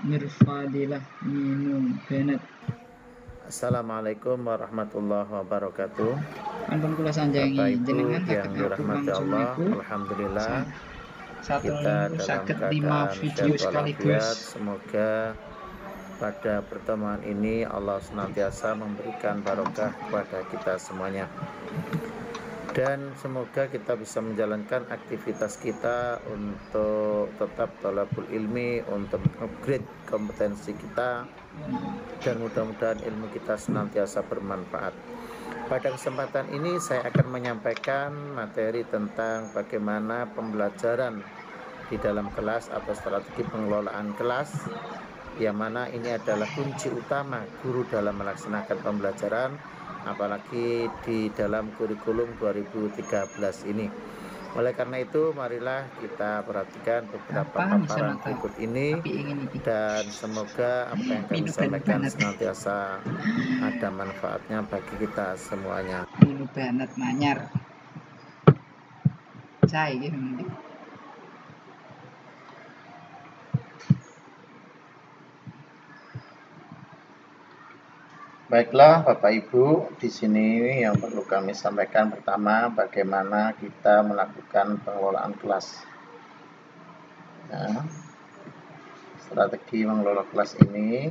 Mirfadilah minum Bennett. Assalamualaikum warahmatullahi wabarakatuh. Ampun kula Bapak sanjangi Ibu jenengan yang saged atur dirahmati langsung Allah, niku. alhamdulillah Satu kita minggu dalam saged 5 keadaan video sehat sekaligus. walafiat. Semoga pada pertemuan ini Allah senantiasa memberikan barokah kepada kita semuanya. Dan semoga kita bisa menjalankan aktivitas kita untuk tetap thalabul ilmi, untuk upgrade kompetensi kita, dan mudah-mudahan ilmu kita senantiasa bermanfaat. Pada kesempatan ini saya akan menyampaikan materi tentang bagaimana pembelajaran di dalam kelas atau strategi pengelolaan kelas, yang mana ini adalah kunci utama guru dalam melaksanakan pembelajaran, apalagi di dalam kurikulum 2013 ini. Oleh karena itu, marilah kita perhatikan beberapa paparan berikut ini, dan semoga apa yang kami sampaikan senantiasa ada manfaatnya bagi kita semuanya. Minum Bennett manyar. Cai gitu. Baiklah Bapak Ibu, di sini yang perlu kami sampaikan pertama bagaimana kita melakukan pengelolaan kelas. Ya, strategi mengelola kelas ini,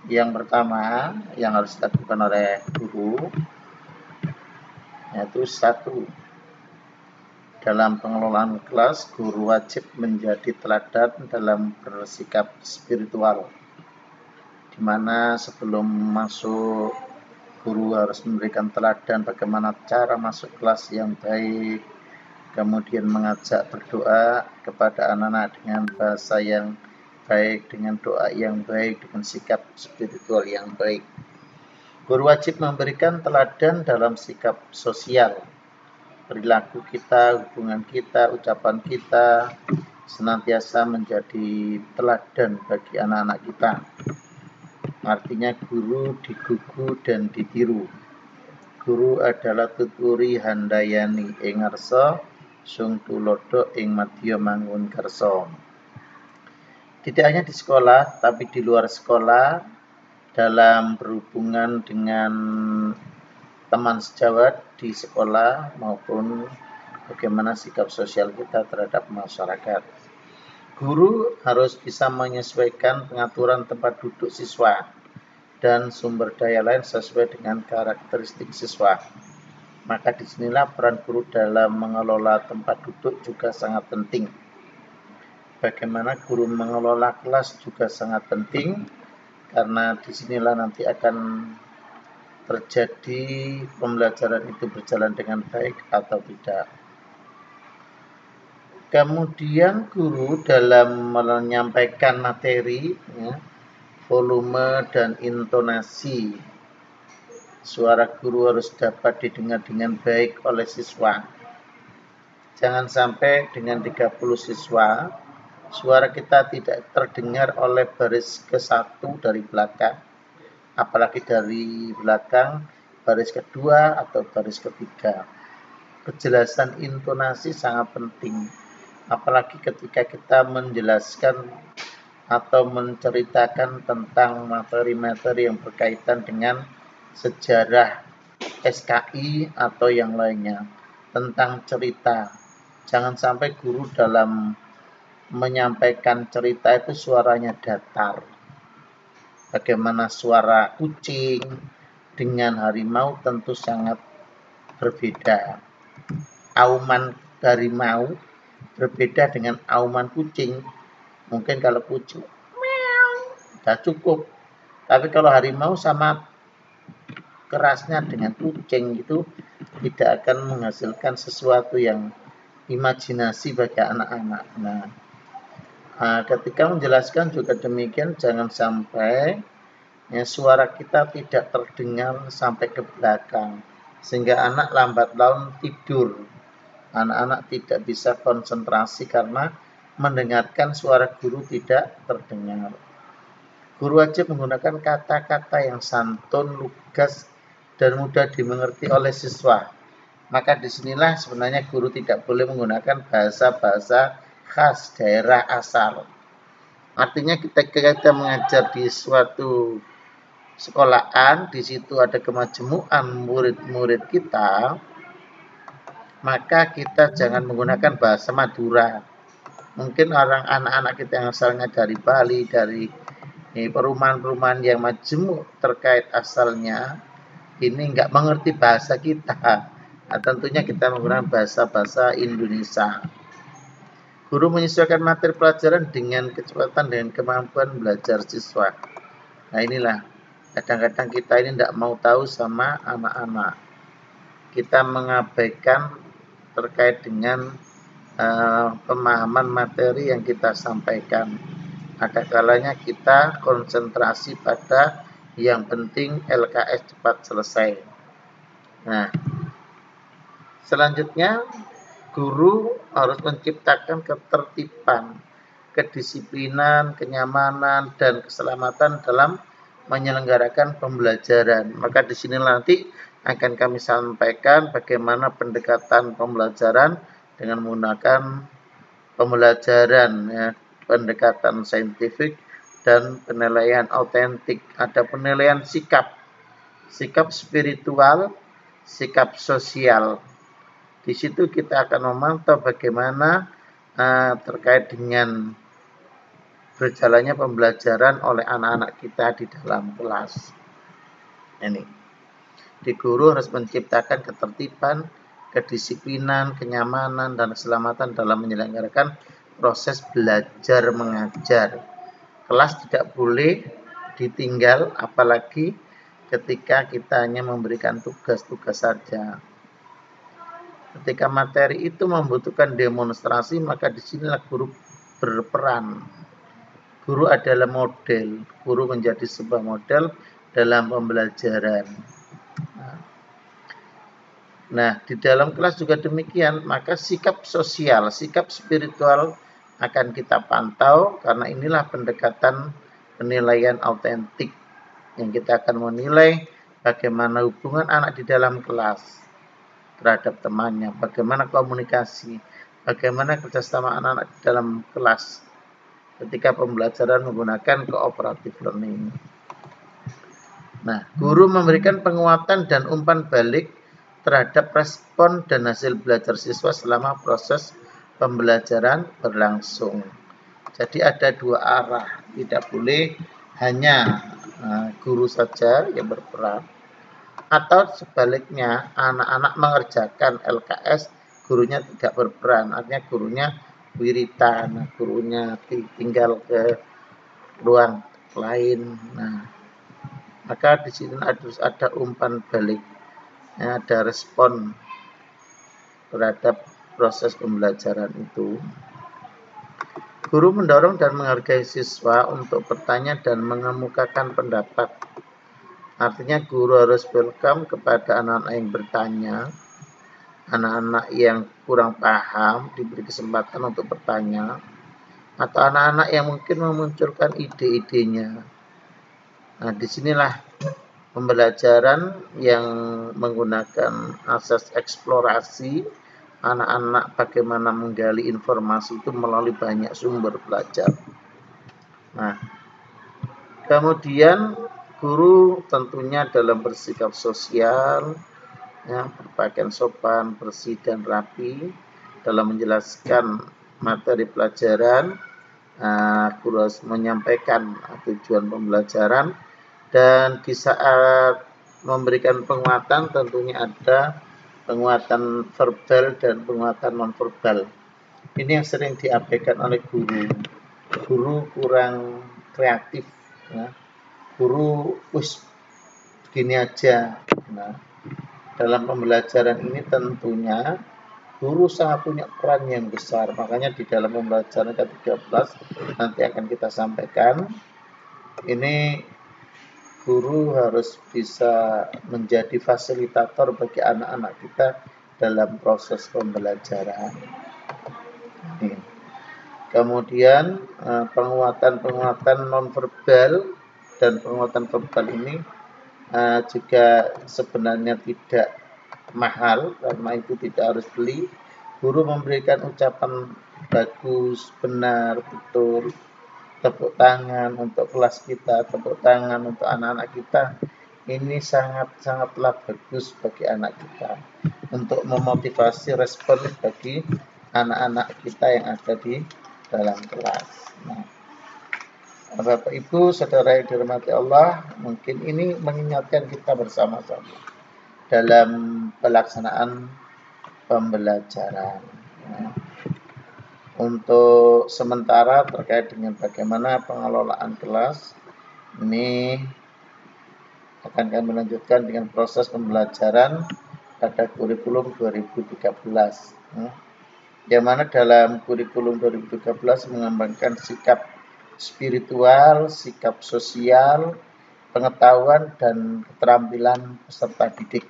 yang pertama yang harus dilakukan oleh guru yaitu satu, dalam pengelolaan kelas guru wajib menjadi teladan dalam bersikap spiritual, di mana sebelum masuk guru harus memberikan teladan bagaimana cara masuk kelas yang baik, kemudian mengajak berdoa kepada anak-anak dengan bahasa yang baik, dengan doa yang baik, dengan sikap spiritual yang baik. Guru wajib memberikan teladan dalam sikap sosial, perilaku kita, hubungan kita, ucapan kita senantiasa menjadi teladan bagi anak-anak kita. Artinya guru digugu dan ditiru. Guru adalah tuturi handayani ing ngarsa, sung tulodo ing madya mangun karsa. Tidak hanya di sekolah, tapi di luar sekolah, dalam berhubungan dengan teman sejawat di sekolah maupun bagaimana sikap sosial kita terhadap masyarakat. Guru harus bisa menyesuaikan pengaturan tempat duduk siswa dan sumber daya lain sesuai dengan karakteristik siswa. Maka disinilah peran guru dalam mengelola tempat duduk juga sangat penting. Bagaimana guru mengelola kelas juga sangat penting, karena disinilah nanti akan terjadi pembelajaran itu berjalan dengan baik atau tidak. Kemudian guru dalam menyampaikan materi, ya, volume dan intonasi suara guru harus dapat didengar dengan baik oleh siswa. Jangan sampai dengan 30 siswa, suara kita tidak terdengar oleh baris ke-1 dari belakang, apalagi dari belakang baris kedua atau baris ketiga. Kejelasan intonasi sangat penting, apalagi ketika kita menjelaskan atau menceritakan tentang materi-materi yang berkaitan dengan sejarah SKI atau yang lainnya, tentang cerita. Jangan sampai guru dalam menyampaikan cerita itu suaranya datar. Bagaimana suara kucing dengan harimau tentu sangat berbeda. Auman harimau berbeda dengan auman kucing. Mungkin kalau kucing sudah cukup, tapi kalau harimau sama kerasnya dengan kucing itu tidak akan menghasilkan sesuatu yang imajinasi bagi anak-anak. Nah, ketika menjelaskan juga demikian, jangan sampai ya, suara kita tidak terdengar sampai ke belakang, sehingga anak lambat laun tidur. Anak-anak tidak bisa konsentrasi karena mendengarkan suara guru tidak terdengar. Guru wajib menggunakan kata-kata yang santun, lugas, dan mudah dimengerti oleh siswa. Maka disinilah sebenarnya guru tidak boleh menggunakan bahasa-bahasa khas daerah asal. Artinya kita mengajar di suatu sekolahan, di situ ada kemajemukan murid-murid kita, maka kita jangan menggunakan bahasa Madura. Mungkin anak-anak kita yang asalnya dari Bali, dari perumahan-perumahan yang majemuk terkait asalnya, ini nggak mengerti bahasa kita. Nah, tentunya kita menggunakan bahasa-bahasa Indonesia. Guru menyesuaikan materi pelajaran dengan kecepatan dan kemampuan belajar siswa. Nah inilah, kadang-kadang kita ini tidak mau tahu sama anak-anak. Kita mengabaikan terkait dengan pemahaman materi yang kita sampaikan. Ada kalanya kita konsentrasi pada yang penting LKS cepat selesai. Nah, selanjutnya guru harus menciptakan ketertiban, kedisiplinan, kenyamanan, dan keselamatan dalam menyelenggarakan pembelajaran. Maka di sini nanti akan kami sampaikan bagaimana pendekatan pembelajaran dengan menggunakan pembelajaran ya, pendekatan saintifik dan penilaian autentik. Ada penilaian sikap, sikap spiritual, sikap sosial. Di situ kita akan memantau bagaimana terkait dengan berjalannya pembelajaran oleh anak-anak kita di dalam kelas. Ini, di guru harus menciptakan ketertiban, kedisiplinan, kenyamanan, dan keselamatan dalam menyelenggarakan proses belajar mengajar. Kelas tidak boleh ditinggal, apalagi ketika kita hanya memberikan tugas-tugas saja. Ketika materi itu membutuhkan demonstrasi, maka disinilah guru berperan. Guru adalah model, guru menjadi sebuah model dalam pembelajaran. Nah, di dalam kelas juga demikian, maka sikap sosial, sikap spiritual akan kita pantau, karena inilah pendekatan penilaian autentik yang kita akan menilai bagaimana hubungan anak di dalam kelas terhadap temannya, bagaimana komunikasi, bagaimana kerjasama anak-anak di dalam kelas ketika pembelajaran menggunakan cooperative learning. Nah, guru memberikan penguatan dan umpan balik terhadap respon dan hasil belajar siswa selama proses pembelajaran berlangsung. Jadi ada dua arah, tidak boleh hanya guru saja yang berperan, atau sebaliknya anak-anak mengerjakan LKS, gurunya tidak berperan, artinya gurunya wiritan, gurunya tinggal ke ruang lain. Nah, maka di sini harus ada umpan balik, ada respon terhadap proses pembelajaran itu. Guru mendorong dan menghargai siswa untuk bertanya dan mengemukakan pendapat. Artinya guru harus welcome kepada anak-anak yang bertanya, anak-anak yang kurang paham diberi kesempatan untuk bertanya, atau anak-anak yang mungkin memunculkan ide-idenya. Nah, disinilah pembelajaran yang menggunakan asas eksplorasi, anak-anak bagaimana menggali informasi itu melalui banyak sumber belajar. Nah, kemudian guru tentunya dalam bersikap sosial, ya, berpakaian sopan, bersih dan rapi dalam menjelaskan materi pelajaran. Guru harus menyampaikan tujuan pembelajaran, dan di saat memberikan penguatan tentunya ada penguatan verbal dan penguatan nonverbal. Ini yang sering diabaikan oleh guru. Guru kurang kreatif, ya. Guru begini aja. Nah, dalam pembelajaran ini tentunya guru sangat punya peran yang besar. Makanya di dalam pembelajaran ke-13 nanti akan kita sampaikan, ini guru harus bisa menjadi fasilitator bagi anak-anak kita dalam proses pembelajaran. Kemudian penguatan-penguatan nonverbal dan penguatan verbal ini juga sebenarnya tidak mahal, karena itu tidak harus beli. Guru memberikan ucapan bagus, benar, betul, Tepuk tangan untuk kelas kita, tepuk tangan untuk anak-anak kita. Ini sangatlah bagus bagi anak kita untuk memotivasi respon bagi anak-anak kita yang ada di dalam kelas. Nah, Bapak Ibu, saudara yang dirahmati Allah, mungkin ini mengingatkan kita bersama-sama dalam pelaksanaan pembelajaran. Nah, untuk sementara terkait dengan bagaimana pengelolaan kelas, ini akan kami lanjutkan dengan proses pembelajaran pada kurikulum 2013. Yang mana dalam kurikulum 2013 mengembangkan sikap spiritual, sikap sosial, pengetahuan, dan keterampilan peserta didik.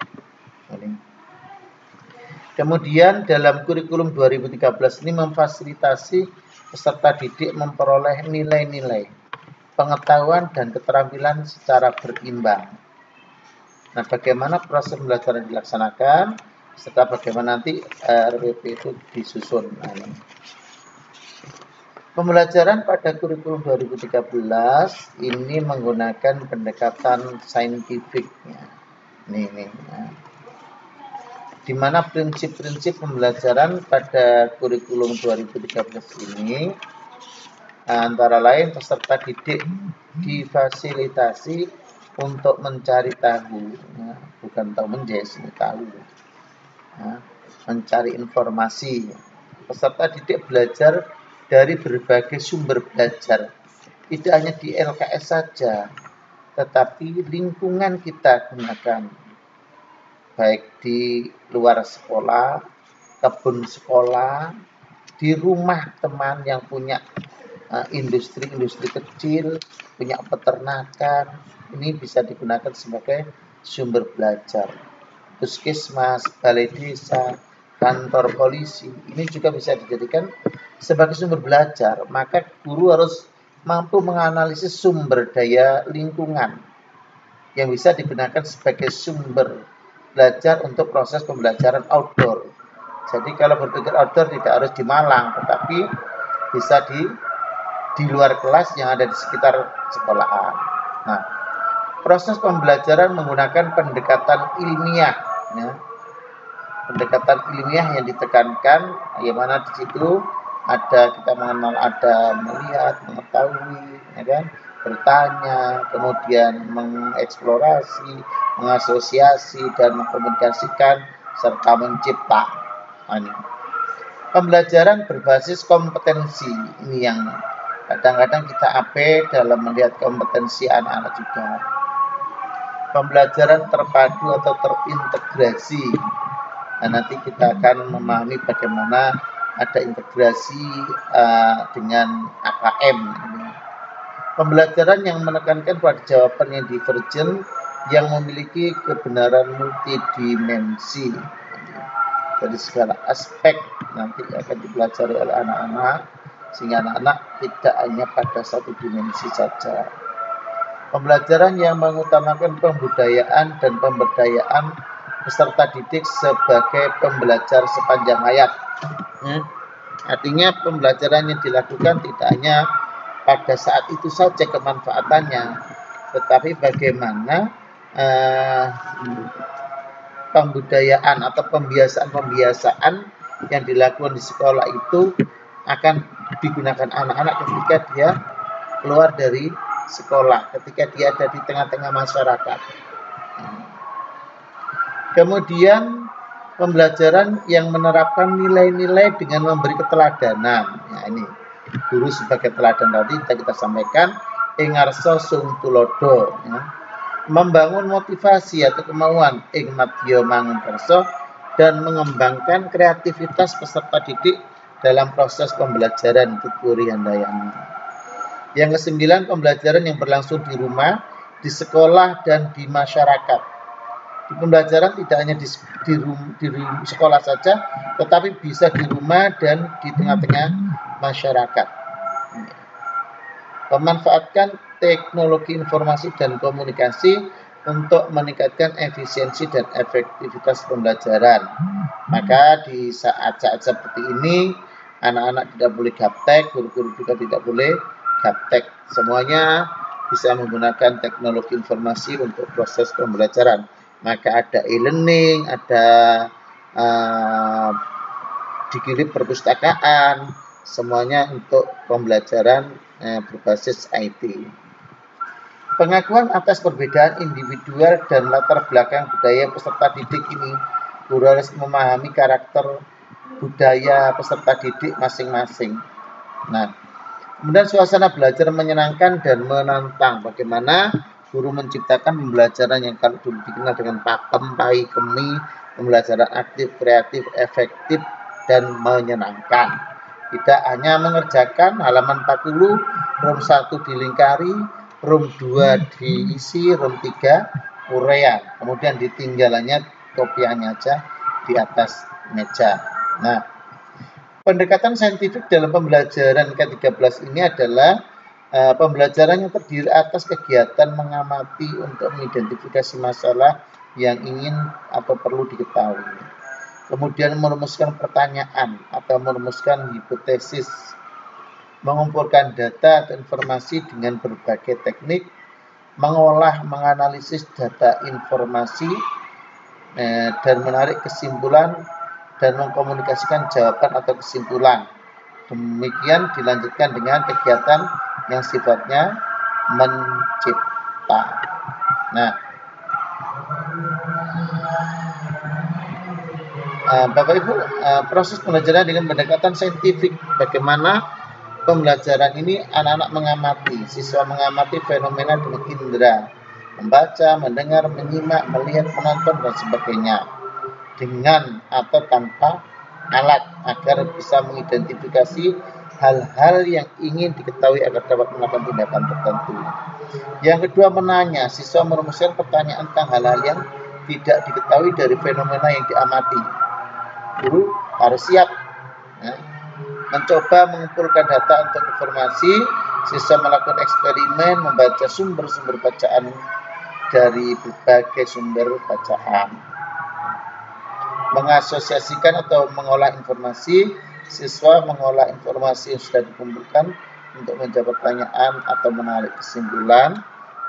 Kemudian dalam kurikulum 2013 ini memfasilitasi peserta didik memperoleh nilai-nilai, pengetahuan, dan keterampilan secara berimbang. Nah, bagaimana proses pembelajaran dilaksanakan, serta bagaimana nanti RWP itu disusun. Pembelajaran pada kurikulum 2013 ini menggunakan pendekatan saintifiknya. Di mana prinsip-prinsip pembelajaran pada kurikulum 2013 ini antara lain peserta didik difasilitasi untuk mencari tahu, bukan tahu menjes, ini tahu, mencari informasi. Peserta didik belajar dari berbagai sumber belajar, tidak hanya di LKS saja, tetapi lingkungan kita gunakan, baik di luar sekolah, kebun sekolah, di rumah teman yang punya industri-industri kecil, punya peternakan, ini bisa digunakan sebagai sumber belajar. Puskesmas, balai desa, kantor polisi, ini juga bisa dijadikan sebagai sumber belajar. Maka guru harus mampu menganalisis sumber daya lingkungan yang bisa digunakan sebagai sumber belajar untuk proses pembelajaran outdoor. Jadi kalau berpikir outdoor tidak harus di Malang, tetapi bisa di luar kelas yang ada di sekitar sekolahan. Nah, proses pembelajaran menggunakan pendekatan ilmiah, pendekatan ilmiah yang ditekankan, yang mana di situ ada kita mengenal, ada melihat, mengetahui, bertanya, kemudian mengeksplorasi, mengasosiasi, dan mengkomunikasikan serta mencipta. Pembelajaran berbasis kompetensi, ini yang kadang-kadang kita ape dalam melihat kompetensi anak-anak juga. Pembelajaran terpadu atau terintegrasi. Nah, nanti kita akan memahami bagaimana ada integrasi dengan AKM. Pembelajaran yang menekankan pada jawaban yang divergen yang memiliki kebenaran multidimensi. Dari segala aspek nanti akan dipelajari oleh anak-anak, sehingga anak-anak tidak hanya pada satu dimensi saja. Pembelajaran yang mengutamakan pembudayaan dan pemberdayaan peserta didik sebagai pembelajar sepanjang hayat. Artinya pembelajaran yang dilakukan tidak hanya pada saat itu saja kemanfaatannya, tetapi bagaimana pembudayaan atau pembiasaan-pembiasaan yang dilakukan di sekolah itu akan digunakan anak-anak ketika dia keluar dari sekolah, ketika dia ada di tengah-tengah masyarakat. Kemudian pembelajaran yang menerapkan nilai-nilai dengan memberi keteladanan. Nah, ini guru sebagai teladan tadi kita sampaikan, ingarso sung tulodo, membangun motivasi atau kemauan ingmatyo mangun kerso, dan mengembangkan kreativitas peserta didik dalam proses pembelajaran Tuturi Handayani. Yang ke-9, pembelajaran yang berlangsung di rumah, di sekolah, dan di masyarakat. Di pembelajaran tidak hanya di sekolah saja, tetapi bisa di rumah dan di tengah-tengah masyarakat. Memanfaatkan teknologi informasi dan komunikasi untuk meningkatkan efisiensi dan efektivitas pembelajaran. Maka di saat-saat seperti ini, anak-anak tidak boleh gaptek, guru-guru juga tidak boleh gaptek. Semuanya bisa menggunakan teknologi informasi untuk proses pembelajaran. Maka ada e-learning, ada dikirim perpustakaan, semuanya untuk pembelajaran berbasis IT. Pengakuan atas perbedaan individual dan latar belakang budaya peserta didik ini, guru harus memahami karakter budaya peserta didik masing-masing. Nah, kemudian suasana belajar menyenangkan dan menantang. Bagaimana guru menciptakan pembelajaran yang kalau dulu dikenal dengan pakem, pai, kemi, pembelajaran aktif, kreatif, efektif, dan menyenangkan. Tidak hanya mengerjakan halaman 40, room 1 dilingkari, room 2 diisi, room 3 urean. Kemudian ditinggalannya kopiannya aja di atas meja. Nah, pendekatan saintifik dalam pembelajaran ke-13 ini adalah pembelajaran yang terdiri atas kegiatan mengamati untuk mengidentifikasi masalah yang ingin atau perlu diketahui. Kemudian merumuskan pertanyaan atau merumuskan hipotesis, mengumpulkan data atau informasi dengan berbagai teknik, mengolah, menganalisis data informasi, dan menarik kesimpulan dan mengkomunikasikan jawaban atau kesimpulan. Demikian dilanjutkan dengan kegiatan yang sifatnya mencipta. Nah, Bapak Ibu, proses pembelajaran dengan pendekatan saintifik. Bagaimana pembelajaran ini anak-anak mengamati, siswa mengamati fenomena dengan indera, membaca, mendengar, menyimak, melihat, menonton, dan sebagainya, dengan atau tanpa alat, agar bisa mengidentifikasi hal-hal yang ingin diketahui agar dapat melakukan tindakan tertentu. Yang kedua, menanya, siswa merumuskan pertanyaan tentang hal-hal yang tidak diketahui dari fenomena yang diamati. Guru harus siap mencoba mengumpulkan data untuk informasi. Siswa melakukan eksperimen, membaca sumber-sumber bacaan dari berbagai sumber bacaan. Mengasosiasikan atau mengolah informasi. Siswa mengolah informasi yang sudah dikumpulkan untuk menjawab pertanyaan atau menarik kesimpulan.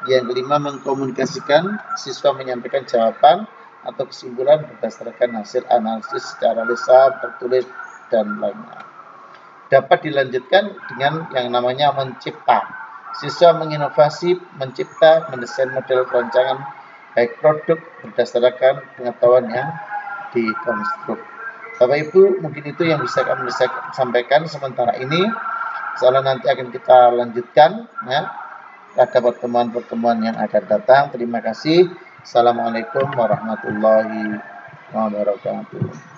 Yang kelima, mengkomunikasikan. Siswa menyampaikan jawaban atau kesimpulan berdasarkan hasil analisis secara lisan, tertulis, dan lainnya. Dapat dilanjutkan dengan yang namanya mencipta. Siswa menginovasi, mencipta, mendesain model perancangan baik produk berdasarkan pengetahuan yang dikonstruk. Bapak Ibu, mungkin itu yang bisa kami sampaikan sementara ini. Soalnya nanti akan kita lanjutkan pada pertemuan-pertemuan yang akan datang. Terima kasih. Assalamualaikum warahmatullahi wabarakatuh.